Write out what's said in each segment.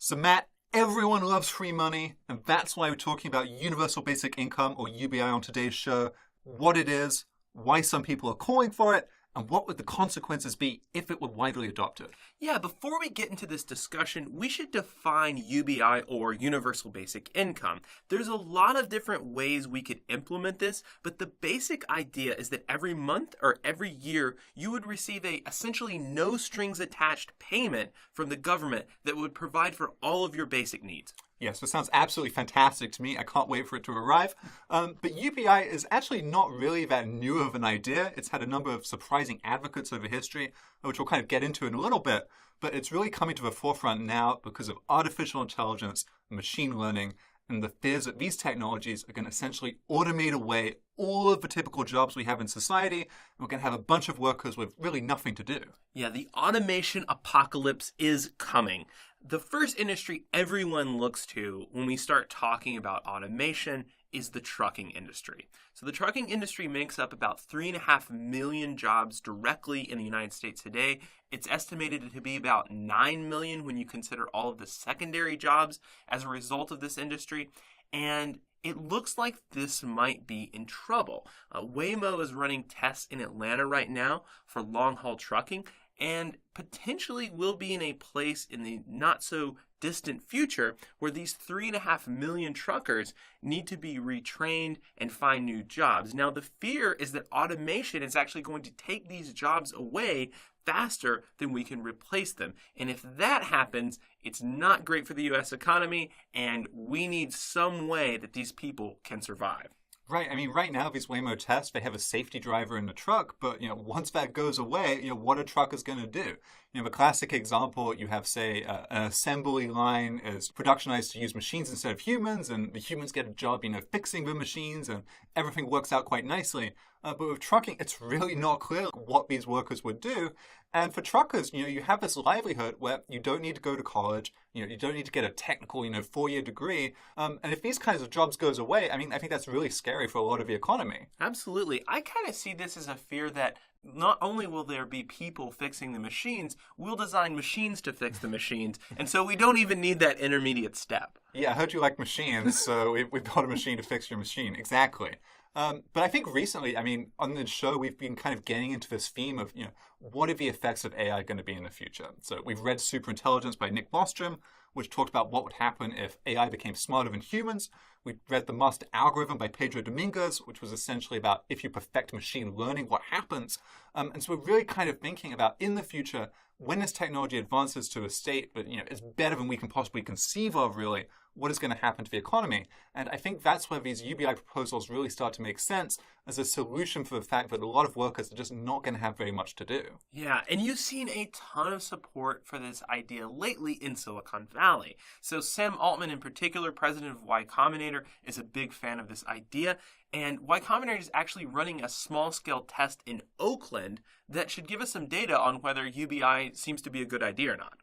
So Matt, everyone loves free money, and that's why we're talking about universal basic income, or UBI, on today's show. What it is, why some people are calling for it, and what would the consequences be if it were widely adopted. Yeah, before we get into this discussion, we should define UBI, or Universal Basic Income. There's a lot of different ways we could implement this, but the basic idea is that every month or every year, you would receive a essentially no strings attached payment from the government that would provide for all of your basic needs. Yes, it sounds absolutely fantastic to me. I can't wait for it to arrive. But UBI is actually not really that new of an idea. It's had a number of surprising advocates over history, which we'll kind of get into in a little bit. But it's really coming to the forefront now because of artificial intelligence, machine learning, and the fears that these technologies are going to essentially automate away all of the typical jobs we have in society, and we're going to have a bunch of workers with really nothing to do. Yeah, the automation apocalypse is coming. The first industry everyone looks to when we start talking about automation is the trucking industry. So the trucking industry makes up about 3.5 million jobs directly in the United States today. It's estimated to be about 9 million when you consider all of the secondary jobs as a result of this industry. And it looks like this might be in trouble. Waymo is running tests in Atlanta right now for long-haul trucking, and potentially will be in a place in the not so distant future where these 3.5 million truckers need to be retrained and find new jobs. Now, the fear is that automation is actually going to take these jobs away faster than we can replace them. And if that happens, it's not great for the U.S. economy, and we need some way that these people can survive. Right. I mean, right now, these Waymo tests, they have a safety driver in the truck, but, once that goes away, what a truck is going to do? The classic example, you have, say, an assembly line is productionized to use machines instead of humans, and the humans get a job, fixing the machines, and everything works out quite nicely. But with trucking, it's really not clear what these workers would do. And for truckers, you have this livelihood where you don't need to go to college, you don't need to get a technical, 4-year degree. And if these kinds of jobs goes away, I think that's really scary for a lot of the economy. Absolutely. I kind of see this as a fear that not only will there be people fixing the machines, we'll design machines to fix the machines. And so we don't even need that intermediate step. Yeah, I heard you like machines, so we've got a machine to fix your machine. Exactly. But I think recently, on the show, we've been kind of getting into this theme of, what are the effects of AI going to be in the future? So we've read Superintelligence by Nick Bostrom, which talked about what would happen if AI became smarter than humans. We read The Master Algorithm by Pedro Dominguez, which was essentially about if you perfect machine learning, what happens? And so we're really kind of thinking about, in the future, when this technology advances to a state that is better than we can possibly conceive of, really, what is going to happen to the economy? And I think that's where these UBI proposals really start to make sense as a solution for the fact that a lot of workers are just not going to have very much to do. Yeah, and you've seen a ton of support for this idea lately in Silicon Valley. So Sam Altman, in particular, president of Y Combinator, is a big fan of this idea. And Y Combinator is actually running a small-scale test in Oakland that should give us some data on whether UBI seems to be a good idea or not.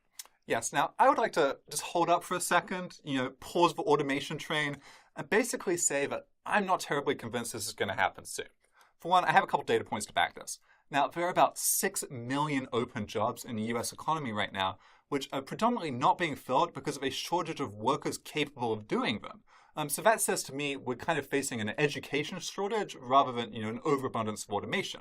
Yes. Now, I would like to just hold up for a second, pause the automation train, and basically say that I'm not terribly convinced this is going to happen soon. For one, I have a couple data points to back this. Now, there are about 6 million open jobs in the U.S. economy right now, which are predominantly not being filled because of a shortage of workers capable of doing them. So that says to me we're kind of facing an education shortage rather than an overabundance of automation.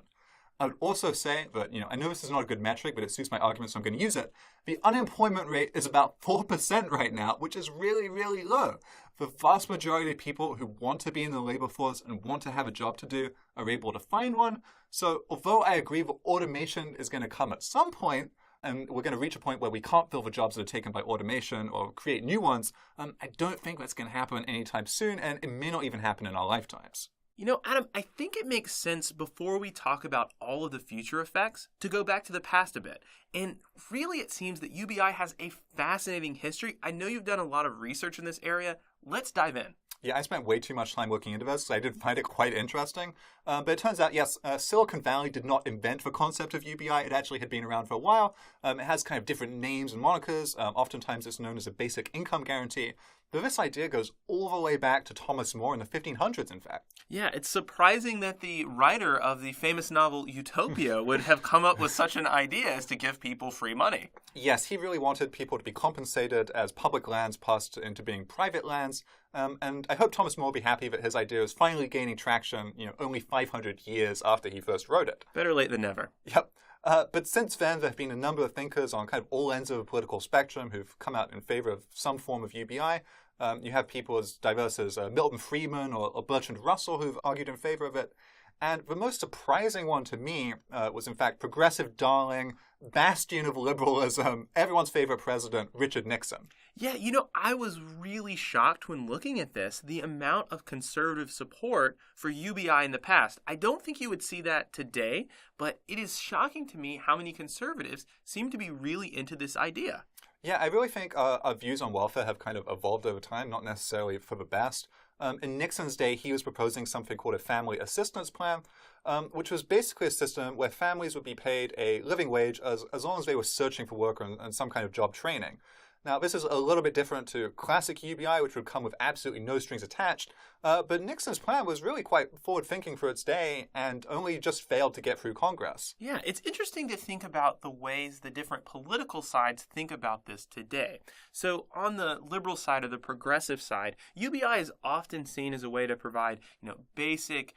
I would also say that, I know this is not a good metric, but it suits my argument, so I'm going to use it. The unemployment rate is about 4% right now, which is really, really low. The vast majority of people who want to be in the labor force and want to have a job to do are able to find one. So although I agree that automation is going to come at some point, and we're going to reach a point where we can't fill the jobs that are taken by automation or create new ones, I don't think that's going to happen anytime soon, and it may not even happen in our lifetimes. Adam, I think it makes sense before we talk about all of the future effects to go back to the past a bit. And really, it seems that UBI has a fascinating history. I know you've done a lot of research in this area. Let's dive in. Yeah, I spent way too much time looking into this, so I did find it quite interesting. But it turns out, yes, Silicon Valley did not invent the concept of UBI. It actually had been around for a while. It has kind of different names and monikers. Oftentimes it's known as a basic income guarantee. But this idea goes all the way back to Thomas More in the 1500s, in fact. Yeah, it's surprising that the writer of the famous novel Utopia would have come up with such an idea as to give people free money. Yes, he really wanted people to be compensated as public lands passed into being private lands. And I hope Thomas More will be happy that his idea is finally gaining traction, only 500 years after he first wrote it. Better late than never. Yep. But since then, there have been a number of thinkers on kind of all ends of the political spectrum who've come out in favor of some form of UBI. You have people as diverse as Milton Friedman or Bertrand Russell who've argued in favor of it. And the most surprising one to me was, in fact, progressive darling, bastion of liberalism, everyone's favorite president, Richard Nixon. Yeah, I was really shocked when looking at this, the amount of conservative support for UBI in the past. I don't think you would see that today, but it is shocking to me how many conservatives seem to be really into this idea. Yeah, I really think our views on welfare have kind of evolved over time, not necessarily for the best. In Nixon's day, he was proposing something called a family assistance plan, which was basically a system where families would be paid a living wage as long as they were searching for work and some kind of job training. Now, this is a little bit different to classic UBI, which would come with absolutely no strings attached, but Nixon's plan was really quite forward-thinking for its day and only just failed to get through Congress. Yeah, it's interesting to think about the ways the different political sides think about this today. So on the liberal side or the progressive side, UBI is often seen as a way to provide, basic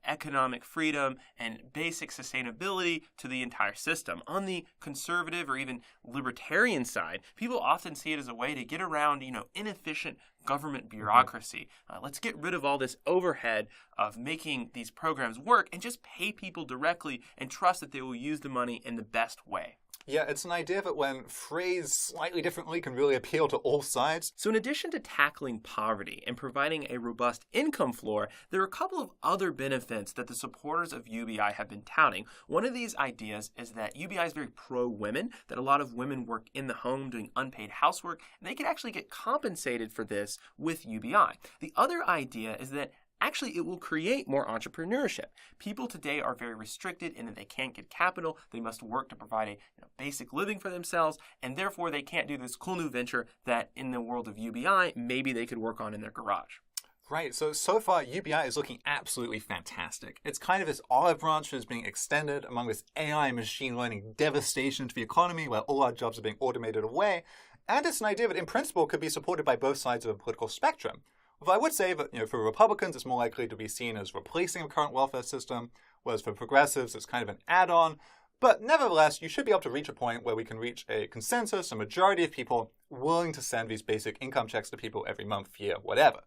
economic freedom and basic sustainability to the entire system. On the conservative or even libertarian side, people often see it as a way to get around, inefficient government bureaucracy. Let's get rid of all this overhead of making these programs work and just pay people directly and trust that they will use the money in the best way. Yeah, it's an idea that when phrased slightly differently can really appeal to all sides. So in addition to tackling poverty and providing a robust income floor, there are a couple of other benefits that the supporters of UBI have been touting. One of these ideas is that UBI is very pro-women, that a lot of women work in the home doing unpaid housework, and they can actually get compensated for this with UBI. The other idea is that actually, it will create more entrepreneurship. People today are very restricted in that they can't get capital. They must work to provide a basic living for themselves, and therefore they can't do this cool new venture that in the world of UBI, maybe they could work on in their garage. Right, so far UBI is looking absolutely fantastic. It's kind of this olive branch that is being extended among this AI and machine learning devastation to the economy where all our jobs are being automated away. And it's an idea that in principle could be supported by both sides of the political spectrum. Although I would say that for Republicans, it's more likely to be seen as replacing the current welfare system, whereas for progressives, it's kind of an add-on. But nevertheless, you should be able to reach a point where we can reach a consensus, a majority of people willing to send these basic income checks to people every month, year, whatever.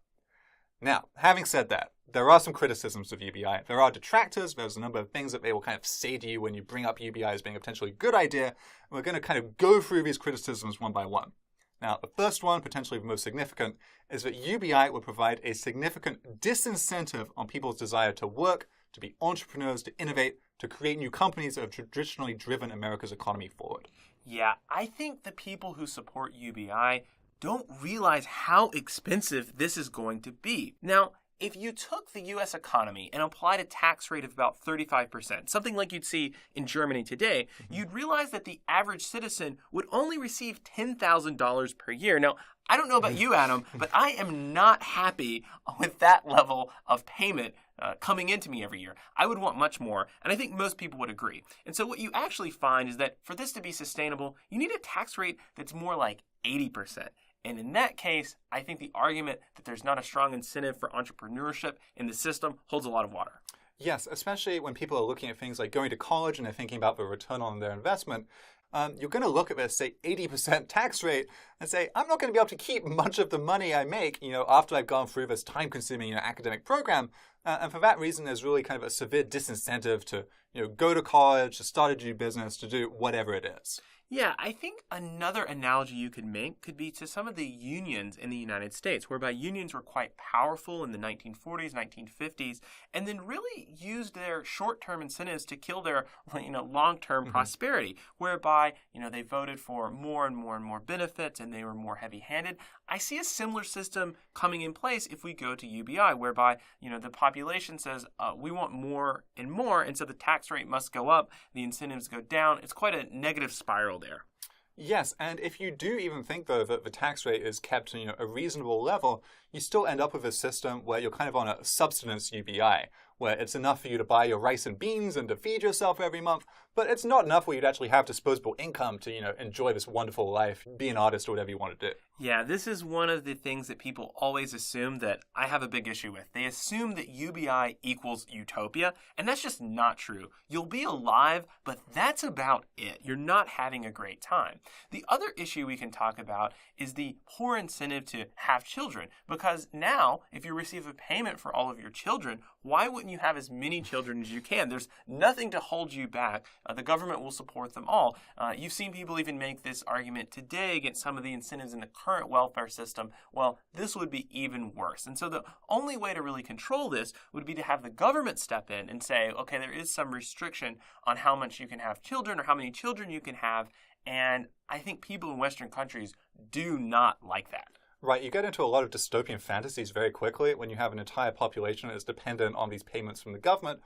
Now, having said that, there are some criticisms of UBI. There are detractors. There's a number of things that they will kind of say to you when you bring up UBI as being a potentially good idea. And we're going to kind of go through these criticisms one by one. Now, the first one, potentially the most significant, is that UBI would provide a significant disincentive on people's desire to work, to be entrepreneurs, to innovate, to create new companies that have traditionally driven America's economy forward. Yeah, I think the people who support UBI don't realize how expensive this is going to be. Now, if you took the U.S. economy and applied a tax rate of about 35%, something like you'd see in Germany today, you'd realize that the average citizen would only receive $10,000 per year. Now, I don't know about you, Adam, but I am not happy with that level of payment coming into me every year. I would want much more, and I think most people would agree. And so what you actually find is that for this to be sustainable, you need a tax rate that's more like 80%. And in that case, I think the argument that there's not a strong incentive for entrepreneurship in the system holds a lot of water. Yes, especially when people are looking at things like going to college and they're thinking about the return on their investment. You're going to look at this, say, 80% tax rate and say, I'm not going to be able to keep much of the money I make, after I've gone through this time-consuming, academic program. And for that reason, there's really kind of a severe disincentive to, go to college, to start a new business, to do whatever it is. Yeah, I think another analogy you could make could be to some of the unions in the United States, whereby unions were quite powerful in the 1940s, 1950s, and then really used their short-term incentives to kill their, long-term prosperity, whereby, they voted for more and more and more benefits and they were more heavy-handed. I see a similar system coming in place if we go to UBI, whereby, the population says, we want more and more, and so the tax rate must go up, the incentives go down. It's quite a negative spiral there. Yes, and if you do even think, though, that the tax rate is kept a reasonable level, you still end up with a system where you're kind of on a subsistence UBI, where it's enough for you to buy your rice and beans and to feed yourself every month, but it's not enough where you'd actually have disposable income to, enjoy this wonderful life, be an artist or whatever you want to do. Yeah, this is one of the things that people always assume that I have a big issue with. They assume that UBI equals utopia, and that's just not true. You'll be alive, but that's about it. You're not having a great time. The other issue we can talk about is the poor incentive to have children, because now, if you receive a payment for all of your children, why wouldn't you have as many children as you can? There's nothing to hold you back. The government will support them all. You've seen people even make this argument today against some of the incentives in the current welfare system. Well, this would be even worse. And so the only way to really control this would be to have the government step in and say, okay, there is some restriction on how much you can have children or how many children you can have. And I think people in Western countries do not like that. Right, you get into a lot of dystopian fantasies very quickly when you have an entire population that is dependent on these payments from the government,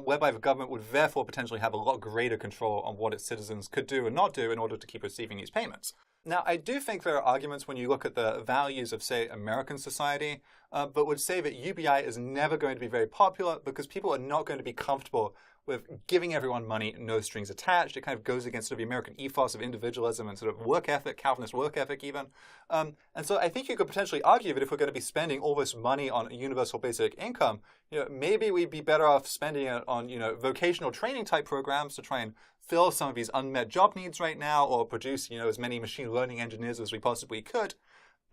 whereby the government would therefore potentially have a lot greater control on what its citizens could do and not do in order to keep receiving these payments. Now, I do think there are arguments when you look at the values of, say, American society, but would say that UBI is never going to be very popular because people are not going to be comfortable with giving everyone money, no strings attached. It kind of goes against the American ethos of individualism and sort of work ethic, Calvinist work ethic even. And so I think you could potentially argue that if we're going to be spending all this money on a universal basic income, maybe we'd be better off spending it on, vocational training type programs to try and fill some of these unmet job needs right now or produce, as many machine learning engineers as we possibly could.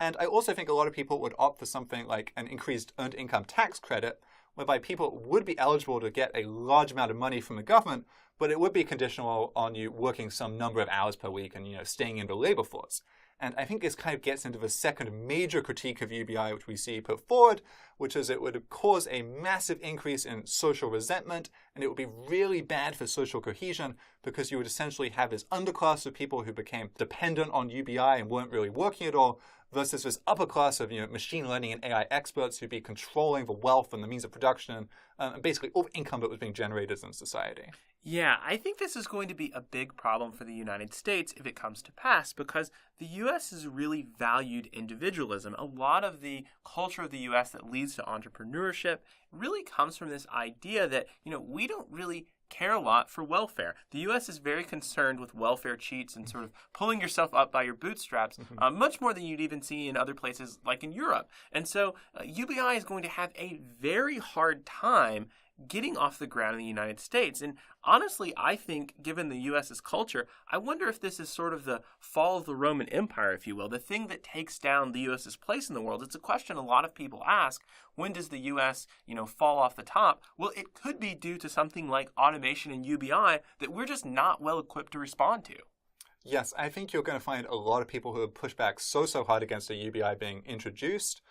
And I also think a lot of people would opt for something like an increased earned income tax credit, whereby people would be eligible to get a large amount of money from the government, but it would be conditional on you working some number of hours per week and, staying in the labor force. And I think this kind of gets into the second major critique of UBI, which we see put forward, which is it would cause a massive increase in social resentment, and it would be really bad for social cohesion because you would essentially have this underclass of people who became dependent on UBI and weren't really working at all, versus this upper class of machine learning and AI experts who'd be controlling the wealth and the means of production and basically all the income that was being generated in society. Yeah, I think this is going to be a big problem for the United States if it comes to pass because the U.S. has really valued individualism. A lot of the culture of the U.S. that leads to entrepreneurship really comes from this idea that, we don't really care a lot for welfare. The U.S. is very concerned with welfare cheats and sort of pulling yourself up by your bootstraps, much more than you'd even see in other places like in Europe. And so UBI is going to have a very hard time getting off the ground in the United States. And honestly, I think, given the U.S.'s culture, I wonder if this is sort of the fall of the Roman Empire, if you will, the thing that takes down the U.S.'s place in the world. It's a question a lot of people ask. When does the U.S., fall off the top? Well, it could be due to something like automation and UBI that we're just not well equipped to respond to. Yes, I think you're going to find a lot of people who have pushed back so hard against the UBI being introduced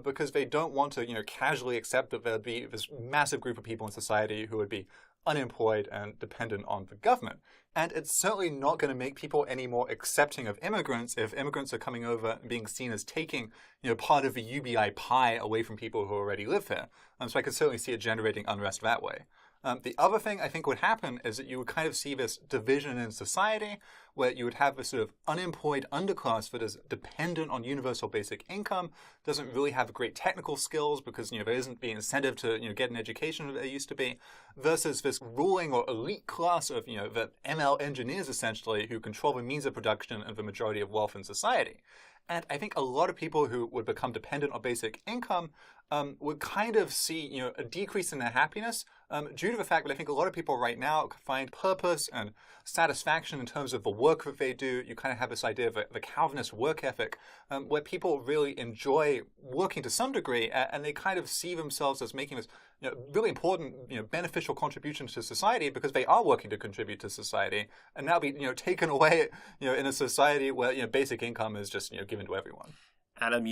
because they don't want to, casually accept that there'd be this massive group of people in society who would be unemployed and dependent on the government. And it's certainly not going to make people any more accepting of immigrants if immigrants are coming over and being seen as taking, part of the UBI pie away from people who already live here. So I could certainly see it generating unrest that way. The other thing I think would happen is that you would kind of see this division in society where you would have this sort of unemployed underclass that is dependent on universal basic income, doesn't really have great technical skills because, there isn't the incentive to, get an education that there used to be, versus this ruling or elite class of, the ML engineers essentially who control the means of production and the majority of wealth in society. And I think a lot of people who would become dependent on basic income would kind of see, a decrease in their happiness, due to the fact that I think a lot of people right now find purpose and satisfaction in terms of the work that they do. You kind of have this idea of the Calvinist work ethic, where people really enjoy working to some degree, and they kind of see themselves as making this really important, beneficial contribution to society because they are working to contribute to society, and now be taken away, in a society where basic income is just given to everyone. Adam,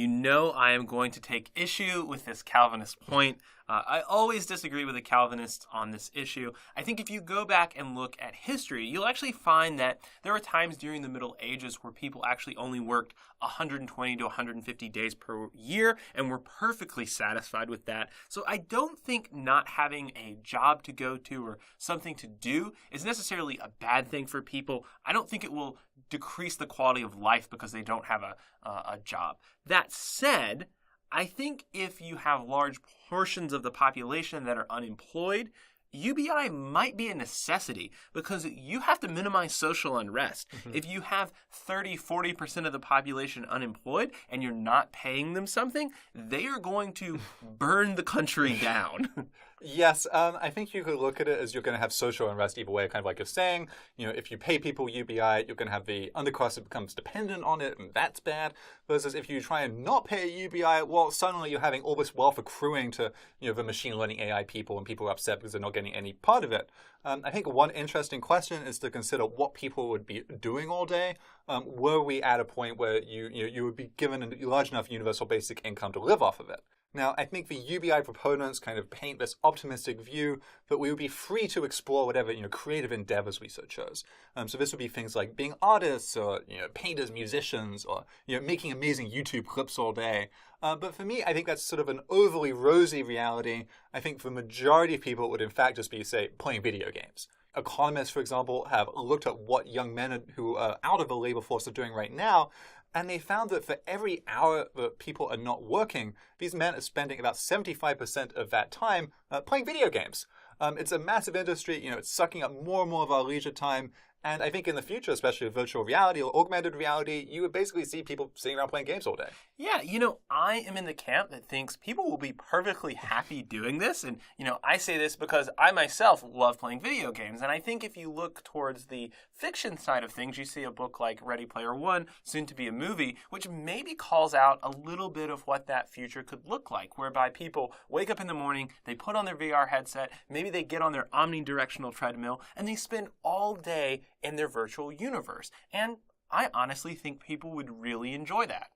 I am going to take issue with this Calvinist point. I always disagree with the Calvinists on this issue. I think if you go back and look at history, you'll actually find that there were times during the Middle Ages where people actually only worked 120 to 150 days per year and were perfectly satisfied with that. So I don't think not having a job to go to or something to do is necessarily a bad thing for people. I don't think it will decrease the quality of life because they don't have a job. That said, I think if you have large portions of the population that are unemployed, UBI might be a necessity because you have to minimize social unrest. Mm-hmm. If you have 30-40% of the population unemployed and you're not paying them something, they are going to burn the country down. Yes, I think you could look at it as you're going to have social unrest either way, kind of like you're saying. If you pay people UBI, you're going to have the underclass that becomes dependent on it, and that's bad. Versus if you try and not pay UBI, well, suddenly you're having all this wealth accruing to the machine learning AI people, and people are upset because they're not getting any part of it. I think one interesting question is to consider what people would be doing all day. Were we at a point where you would be given a large enough universal basic income to live off of it? Now, I think the UBI proponents kind of paint this optimistic view that we would be free to explore whatever creative endeavors we so chose. So this would be things like being artists, or painters, musicians, or making amazing YouTube clips all day. But for me, I think that's sort of an overly rosy reality. I think for the majority of people, it would in fact just be, say, playing video games. Economists, for example, have looked at what young men who are out of the labor force are doing right now. And they found that for every hour that people are not working, these men are spending about 75% of that time playing video games. It's a massive industry. It's sucking up more and more of our leisure time. And I think in the future, especially with virtual reality or augmented reality, you would basically see people sitting around playing games all day. Yeah, I am in the camp that thinks people will be perfectly happy doing this. And, I say this because I myself love playing video games. And I think if you look towards the fiction side of things, you see a book like Ready Player One, soon to be a movie, which maybe calls out a little bit of what that future could look like, whereby people wake up in the morning, they put on their VR headset, maybe they get on their omnidirectional treadmill, and they spend all day in their virtual universe. And I honestly think people would really enjoy that.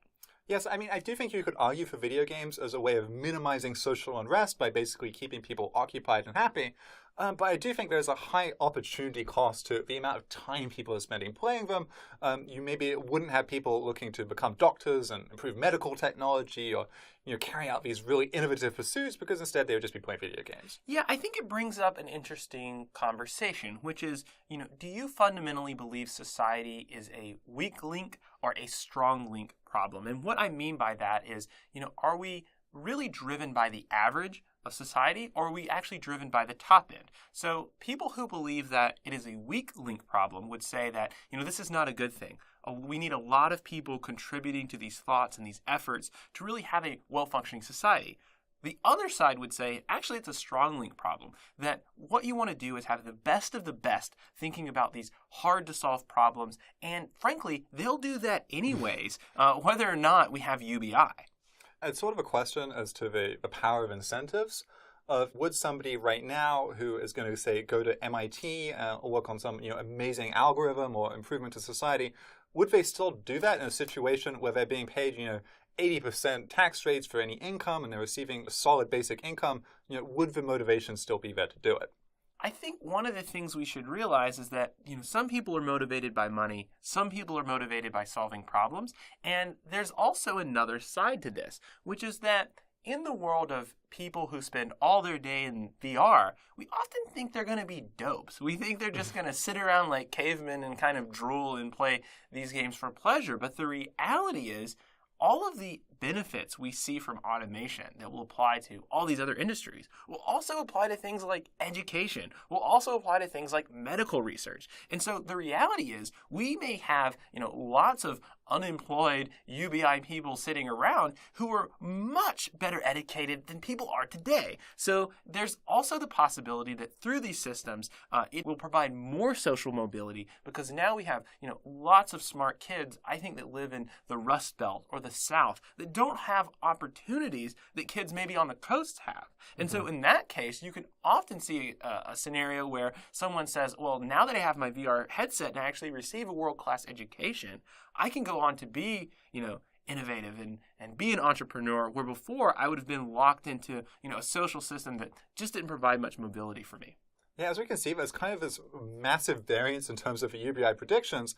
Yes, I mean, I do think you could argue for video games as a way of minimizing social unrest by basically keeping people occupied and happy. But I do think there's a high opportunity cost to the amount of time people are spending playing them. You maybe wouldn't have people looking to become doctors and improve medical technology or carry out these really innovative pursuits because instead they would just be playing video games. Yeah, I think it brings up an interesting conversation, which is, do you fundamentally believe society is a weak link or a strong link problem? And what I mean by that is, are we really driven by the average of society, or are we actually driven by the top end? So people who believe that it is a weak link problem would say that, this is not a good thing. We need a lot of people contributing to these thoughts and these efforts to really have a well-functioning society. The other side would say, actually, it's a strong link problem, that what you want to do is have the best of the best thinking about these hard-to-solve problems, and frankly, they'll do that anyways, whether or not we have UBI. It's sort of a question as to the power of incentives. Would somebody right now who is going to, say, go to MIT or work on some amazing algorithm or improvement to society, would they still do that in a situation where they're being paid 80% tax rates for any income and they're receiving a solid basic income? Would the motivation still be there to do it? I think one of the things we should realize is that, some people are motivated by money, some people are motivated by solving problems, and there's also another side to this, which is that in the world of people who spend all their day in VR, we often think they're going to be dopes. We think they're just going to sit around like cavemen and kind of drool and play these games for pleasure. But the reality is, all of the benefits we see from automation that will apply to all these other industries will also apply to things like education, will also apply to things like medical research. And so the reality is we may have, lots of unemployed UBI people sitting around who were much better educated than people are today. So there's also the possibility that through these systems, it will provide more social mobility because now we have, lots of smart kids, I think, that live in the Rust Belt or the South that don't have opportunities that kids maybe on the coast have. And so in that case, you can often see a scenario where someone says, well, now that I have my VR headset and I actually receive a world-class education, I can go on to be, innovative and be an entrepreneur, where before I would have been locked into, a social system that just didn't provide much mobility for me. Yeah, as we can see, there's kind of this massive variance in terms of UBI predictions,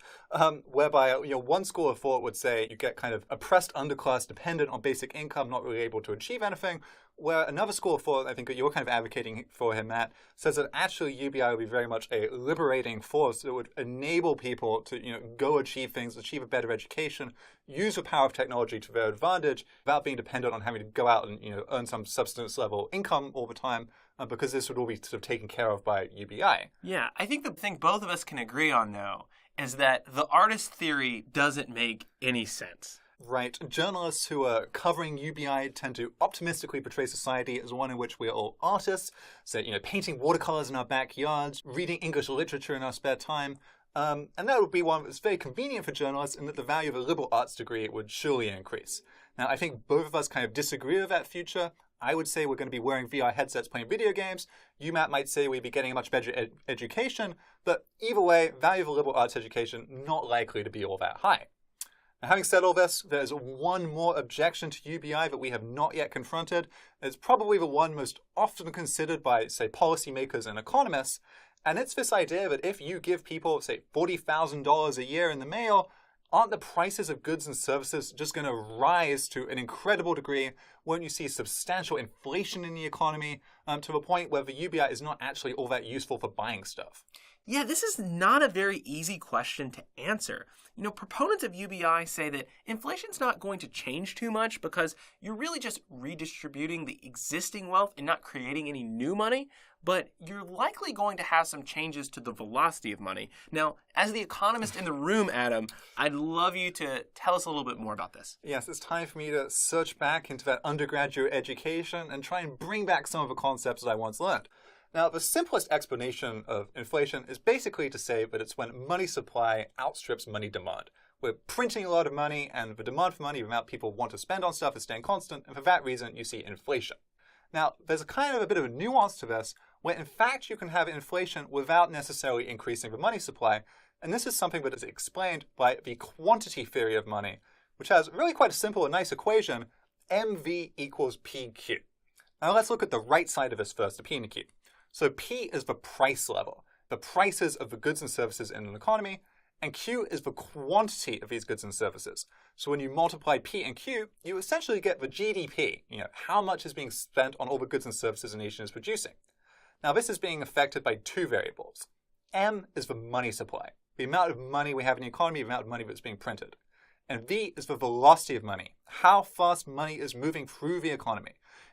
whereby one school of thought would say you get kind of oppressed underclass dependent on basic income, not really able to achieve anything, where another school of thought, I think that you're kind of advocating for him, Matt, says that actually UBI would be very much a liberating force that would enable people to go achieve things, achieve a better education, use the power of technology to their advantage without being dependent on having to go out and earn some substance level income all the time. Because this would all be sort of taken care of by UBI. Yeah, I think the thing both of us can agree on, though, is that the artist theory doesn't make any sense. Right. Journalists who are covering UBI tend to optimistically portray society as one in which we're all artists, so, painting watercolors in our backyards, reading English literature in our spare time. And that would be one that's very convenient for journalists in that the value of a liberal arts degree would surely increase. Now, I think both of us kind of disagree with that future. I would say we're going to be wearing VR headsets playing video games. You, Matt, might say we'd be getting a much better education. But either way, value of a liberal arts education not likely to be all that high. Now, having said all this, there's one more objection to UBI that we have not yet confronted. It's probably the one most often considered by, say, policymakers and economists. And it's this idea that if you give people, say, $40,000 a year in the mail, aren't the prices of goods and services just going to rise to an incredible degree? Won't you see substantial inflation in the economy to the point where the UBI is not actually all that useful for buying stuff? Yeah, this is not a very easy question to answer. Proponents of UBI say that inflation's not going to change too much because you're really just redistributing the existing wealth and not creating any new money, but you're likely going to have some changes to the velocity of money. Now, as the economist in the room, Adam, I'd love you to tell us a little bit more about this. Yes, it's time for me to search back into that undergraduate education and try and bring back some of the concepts that I once learned. Now, the simplest explanation of inflation is basically to say that it's when money supply outstrips money demand. We're printing a lot of money, and the demand for money, the amount people want to spend on stuff, is staying constant, and for that reason, you see inflation. Now, there's a bit of a nuance to this, where in fact you can have inflation without necessarily increasing the money supply, and this is something that is explained by the quantity theory of money, which has really quite a simple and nice equation, MV equals PQ. Now let's look at the right side of this first, the P and the Q. So P is the price level, the prices of the goods and services in an economy, and Q is the quantity of these goods and services. So when you multiply P and Q, you essentially get the GDP, how much is being spent on all the goods and services a nation is producing. Now this is being affected by two variables. M is the money supply, the amount of money we have in the economy, the amount of money that's being printed. And V is the velocity of money, how fast money is moving through the economy.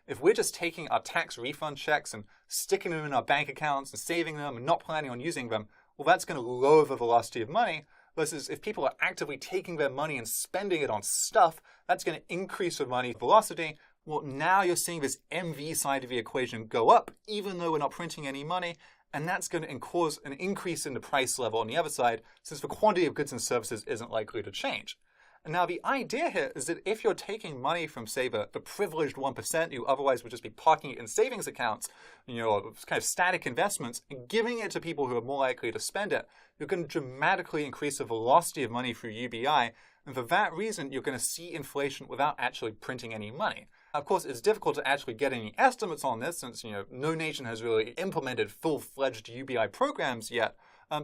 If we're just taking our tax refund checks and sticking them in our bank accounts and saving them and not planning on using them, well, that's going to lower the velocity of money. Versus if people are actively taking their money and spending it on stuff, that's going to increase the money velocity. Well, now you're seeing this MV side of the equation go up, even though we're not printing any money. And that's going to cause an increase in the price level on the other side, since the quantity of goods and services isn't likely to change. And now the idea here is that if you're taking money from, say, the privileged 1% who otherwise would just be parking it in savings accounts, or kind of static investments, and giving it to people who are more likely to spend it, you're going to dramatically increase the velocity of money through UBI. And for that reason, you're going to see inflation without actually printing any money. Of course, it's difficult to actually get any estimates on this since, no nation has really implemented full-fledged UBI programs yet.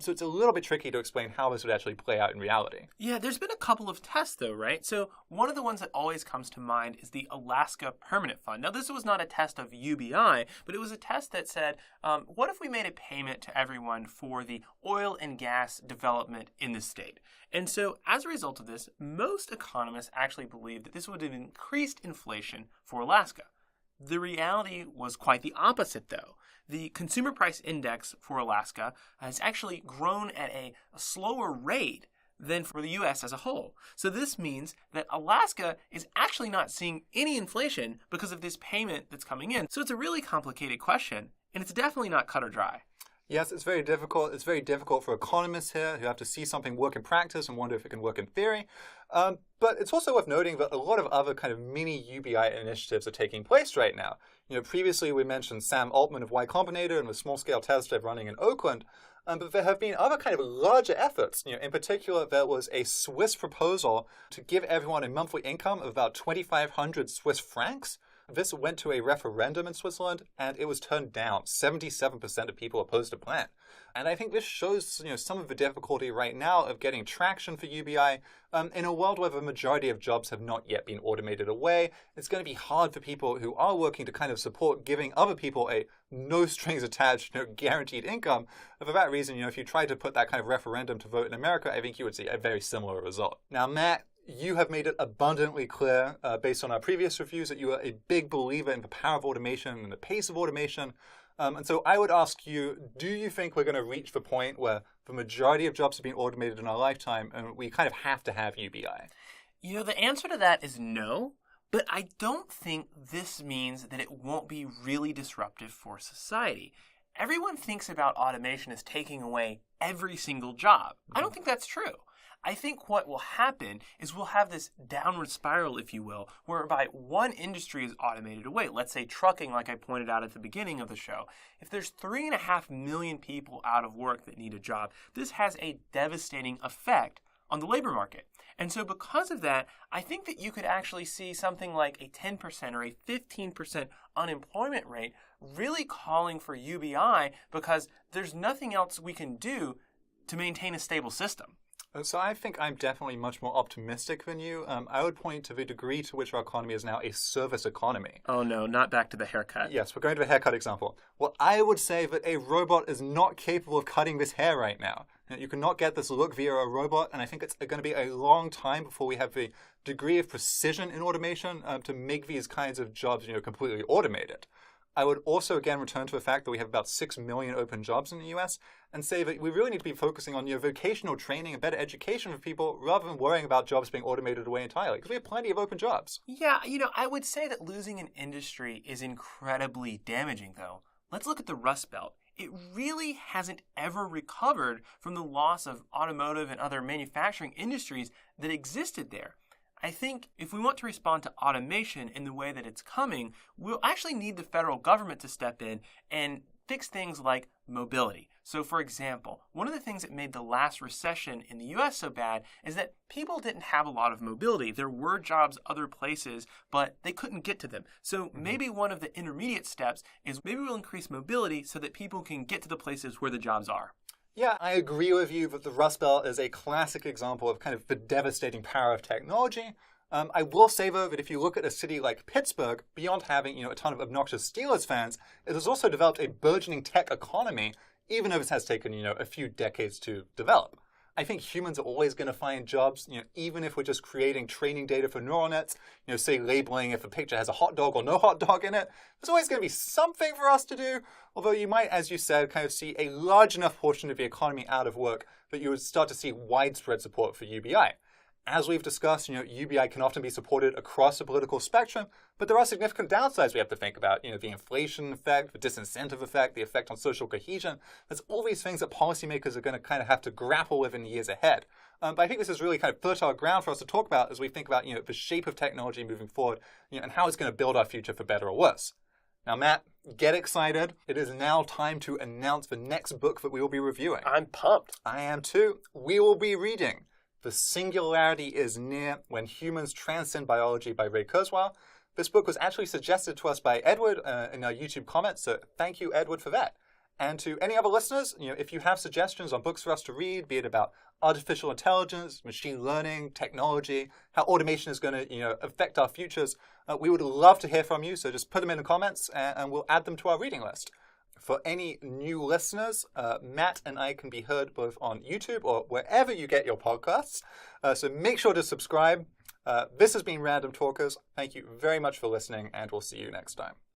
So it's a little bit tricky to explain how this would actually play out in reality. Yeah, there's been a couple of tests, though, right? So one of the ones that always comes to mind is the Alaska Permanent Fund. Now, this was not a test of UBI, but it was a test that said, what if we made a payment to everyone for the oil and gas development in the state? And so as a result of this, most economists actually believe that this would have increased inflation for Alaska. The reality was quite the opposite, though. The consumer price index for Alaska has actually grown at a slower rate than for the US as a whole. So this means that Alaska is actually not seeing any inflation because of this payment that's coming in. So it's a really complicated question, and it's definitely not cut or dry. Yes, it's very difficult. It's very difficult for economists here who have to see something work in practice and wonder if it can work in theory. But it's also worth noting that a lot of other kind of mini UBI initiatives are taking place right now. Previously we mentioned Sam Altman of Y Combinator and the small-scale test they're running in Oakland. But there have been other kind of larger efforts. In particular, there was a Swiss proposal to give everyone a monthly income of about 2,500 Swiss francs. This went to a referendum in Switzerland, and it was turned down. 77% of people opposed the plan. And I think this shows some of the difficulty right now of getting traction for UBI. In a world where the majority of jobs have not yet been automated away, it's going to be hard for people who are working to kind of support giving other people a no strings attached, guaranteed income. For that reason, if you tried to put that kind of referendum to vote in America, I think you would see a very similar result. Now, Matt, you have made it abundantly clear, based on our previous reviews, that you are a big believer in the power of automation and the pace of automation. And so I would ask you, do you think we're going to reach the point where the majority of jobs have been automated in our lifetime and we kind of have to have UBI? The answer to that is no, but I don't think this means that it won't be really disruptive for society. Everyone thinks about automation as taking away every single job. I don't think that's true. I think what will happen is we'll have this downward spiral, if you will, whereby one industry is automated away. Let's say trucking, like I pointed out at the beginning of the show. If there's 3.5 million people out of work that need a job, this has a devastating effect on the labor market. And so because of that, I think that you could actually see something like a 10% or a 15% unemployment rate really calling for UBI because there's nothing else we can do to maintain a stable system. So I think I'm definitely much more optimistic than you. I would point to the degree to which our economy is now a service economy. Oh no, not back to the haircut. Yes, we're going to the haircut example. Well, I would say that a robot is not capable of cutting this hair right now. You cannot get this look via a robot, and I think it's going to be a long time before we have the degree of precision in automation to make these kinds of jobs completely automated. I would also, again, return to the fact that we have about 6 million open jobs in the US and say that we really need to be focusing on vocational training and better education for people rather than worrying about jobs being automated away entirely, because we have plenty of open jobs. Yeah, I would say that losing an industry is incredibly damaging, though. Let's look at the Rust Belt. It really hasn't ever recovered from the loss of automotive and other manufacturing industries that existed there. I think if we want to respond to automation in the way that it's coming, we'll actually need the federal government to step in and fix things like mobility. So for example, one of the things that made the last recession in the US so bad is that people didn't have a lot of mobility. There were jobs other places, but they couldn't get to them. So maybe one of the intermediate steps is maybe we'll increase mobility so that people can get to the places where the jobs are. Yeah, I agree with you that the Rust Belt is a classic example of kind of the devastating power of technology. I will say, though, that if you look at a city like Pittsburgh, beyond having a ton of obnoxious Steelers fans, it has also developed a burgeoning tech economy, even though this has taken a few decades to develop. I think humans are always going to find jobs, even if we're just creating training data for neural nets, say labeling if a picture has a hot dog or no hot dog in it. There's always going to be something for us to do, although you might, as you said, kind of see a large enough portion of the economy out of work that you would start to see widespread support for UBI. As we've discussed, UBI can often be supported across the political spectrum, but there are significant downsides we have to think about. The inflation effect, the disincentive effect, the effect on social cohesion. There's all these things that policymakers are going to kind of have to grapple with in the years ahead. But I think this is really kind of fertile ground for us to talk about as we think about, the shape of technology moving forward, and how it's going to build our future for better or worse. Now, Matt, get excited. It is now time to announce the next book that we will be reviewing. I'm pumped. I am too. We will be reading The Singularity is Near When Humans Transcend Biology by Ray Kurzweil. This book was actually suggested to us by Edward in our YouTube comments, so thank you, Edward, for that. And to any other listeners, if you have suggestions on books for us to read, be it about artificial intelligence, machine learning, technology, how automation is going to affect our futures, we would love to hear from you, so just put them in the comments and we'll add them to our reading list. For any new listeners, Matt and I can be heard both on YouTube or wherever you get your podcasts. So make sure to subscribe. This has been Random Talkers. Thank you very much for listening, and we'll see you next time.